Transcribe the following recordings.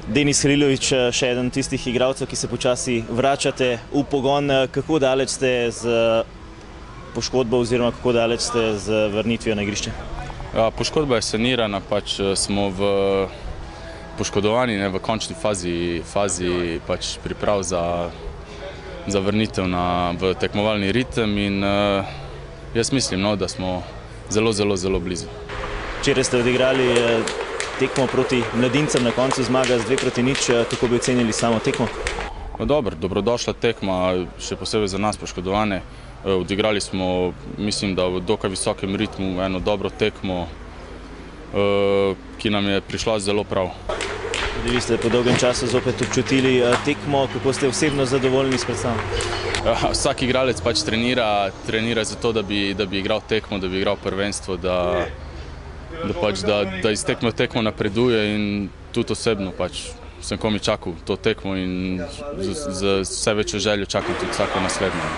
Denis Halilović, še eden tistih igralcev, ki se počasi vračate v pogon. Kako daleč ste z poškodbo oziroma kako daleč ste z vrnitvijo na igrišče? Ja, poškodba je sanirana, pač smo poškodovani v končni fazi pač priprav za vrnitev v tekmovalni ritem in jaz mislim, da smo zelo blizu. Včeraj ste odigrali tekmo proti mladincem, na koncu zmaga z 2-0, kako bi ocenili samo tekmo? Dobro, dobrodošla tekma, še posebej za nas poškodovane. Odigrali smo, mislim, da v dokaj visokem ritmu eno dobro tekmo, ki nam je prišla zelo prav. Vi ste po dolgem času zopet občutili tekmo, kako ste osebno zadovoljni s predstavom? Vsak igralec pač trenira za to, da bi igral tekmo, da bi igral prvenstvo, da iz tekme v tekmo napreduje in tudi osebno pač sem komaj čakal to tekmo in z vse večjo željo čakam tudi vsako naslednjo.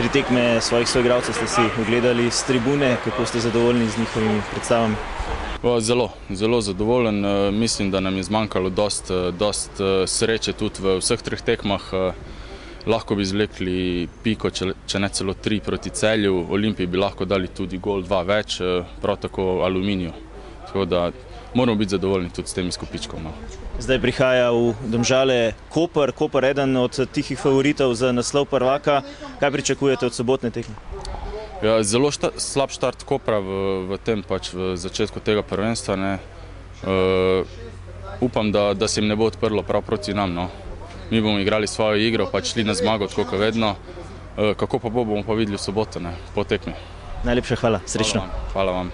3 tekme svojih soigralcev ste si ogledali s tribune, kako ste zadovoljni z njihovimi predstavami? Zelo zadovoljen. Mislim, da nam je zmanjkalo dost sreče tudi v vseh 3 tekmah. Lahko bi izvlekli piko, če ne celo 3 proti Celju. Olimpiji bi lahko dali tudi gol 2 več, prav tako Aluminiju. Tako da moramo biti zadovoljni tudi s tem izkupičkom. Zdaj prihaja v Domžale Koper. Koper eden od tihih favoritov za naslov prvaka. Kaj pričakujete od sobotne tekme? Ja, zelo slab štart Kopra v tem pač v začetku tega prvenstva. Upam, da se jim ne bo odprlo prav proti nam. Mi bomo igrali svojo igro, pač šli na zmago, tako kot vedno. Kako pa bomo pa videli v soboto, po tekmi. Najlepša hvala, srečno. Hvala vam.